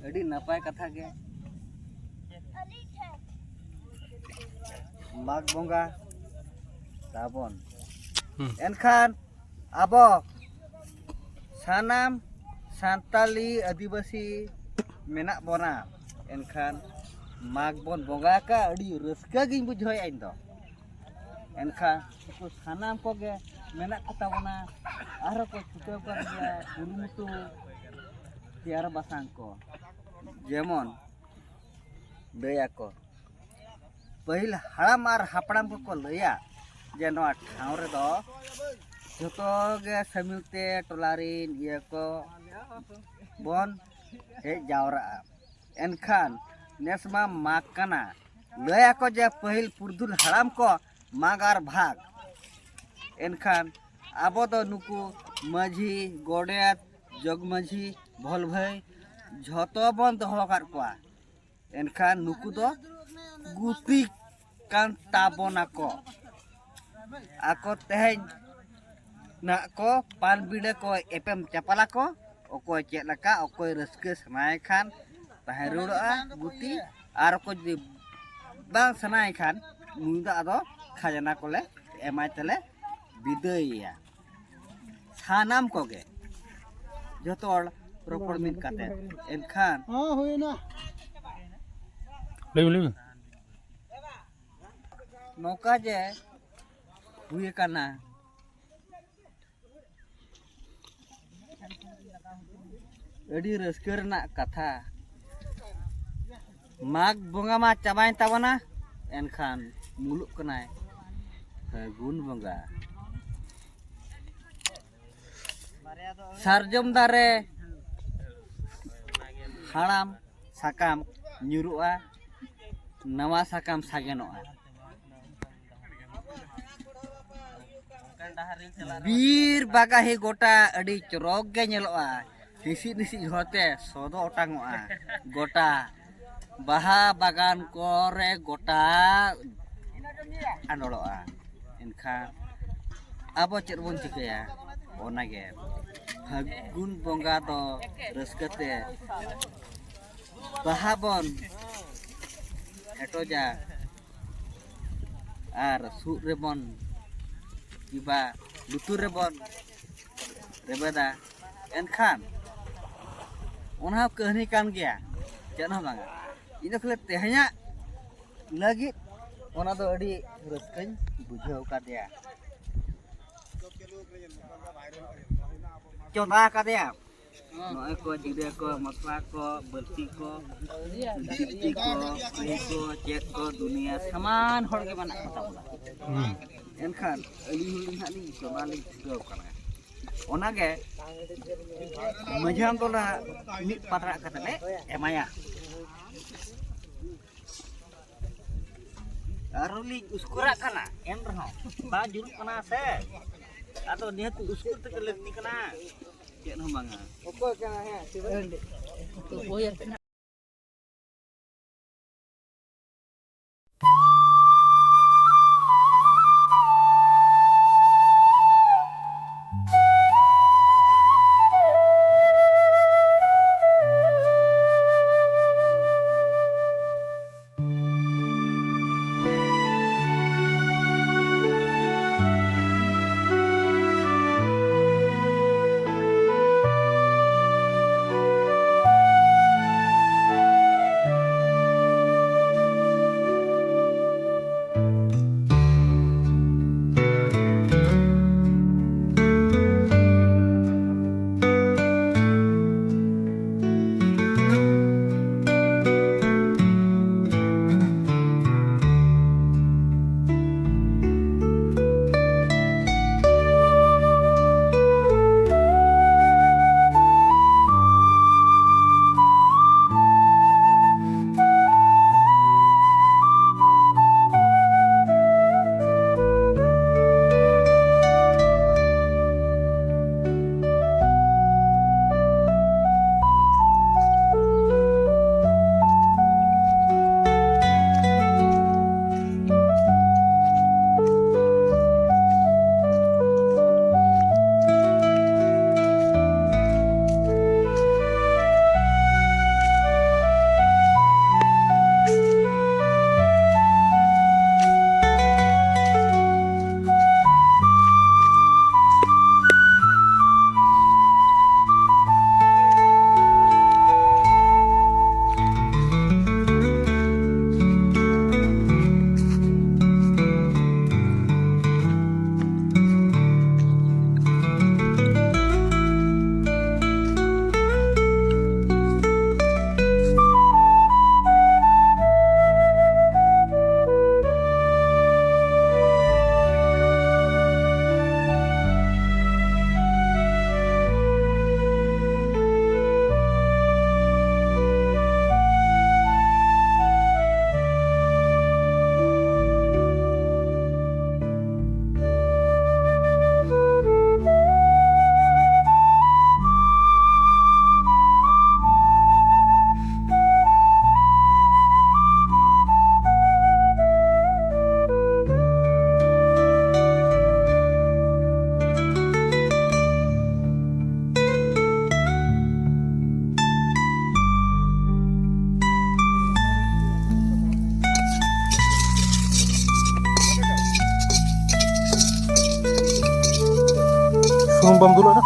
अड़ी नपाय कथा के माघ बोंगा ताबन एनखान आबो सानाम सान्ताली आदिवासी मेना बोना एनखान माघ बोन बोंगा का अड़ी रस्का गिन बुझाय आइन दो एनखान तो सानाम को गे मेना को ताबना आरो को छुटे कर दिया कुरुमुटु तियार बासांग को जेमन दया को पहिल हाड़ाम और हापड़ाम को लैया जे नवा ठाव रे दो जतो गे समिलते टोलारिन ये को बन हे जावरा एनखान नेसमा माग कना लैया को जे पहिल पुरदुल हाड़ाम को मागार भाग एनखान आबो दो नुकु माझी गोडेत जगमाझी भल भाई झतो बन दोहो कर कोआ एनखान नुकु दो गुती कान ताबोना को आको तेहें ना को पान बिड़े को एपम चपला को ओको चेक लका ओको रस्के सनाय खान ताहे रुड़ा गुती आर को जि बांग सनाय खान मुंदा आदो खाजना कोले एमाय तले बिदयया सानाम को गे जतो रोपड़ मिन काते एनखान हां होइना ले नौका जे हुए काना अड़ी रस्कर ना कथा माघ बोंगा मा चाबाइन ताबना एनखान मुलुक कनाय फागुन बोंगा सारजम दारे हाड़ाम साकाम ᱧᱩᱨᱩᱜᱼᱟ नवा साकाम सागेनᱚᱜᱼᱟ बीर बागाही गोटा अड़ी चरक गे नेलोआ हिसी निसी होते सोदो ओटांगोआ गोटा बाहा बागान कोरे गोटा आंदोलोआ इनखान आबो चेद बोन चिकाया ओनागे फागुन बोंगा दो रस्कते बाहा बोन हेटोजा आर सुर रेबन किबा लुतुर रेबन रेबेदा एनखान ओना कहनी कान गया चेद हो बांगा इना खले तेहया लगी ओना दो अड़ी रस्कन बुझाव कादिया चोंदा कादिया नय को जिरे को मसला को बल्ती को जिती को को चेक को दुनिया समान हर के माना ताबला एनखान अली हुली हाली चोनाली गव कना ओना गे मझाम तोला मिट पात्रा कतले एमाया आरोली उसकुरा कना एन रहो बा जुरु कना से आतो निहत उसकुर तक लगती कना चेन हो बांगा ओको कना है तो बोया sumum bam dulu dah.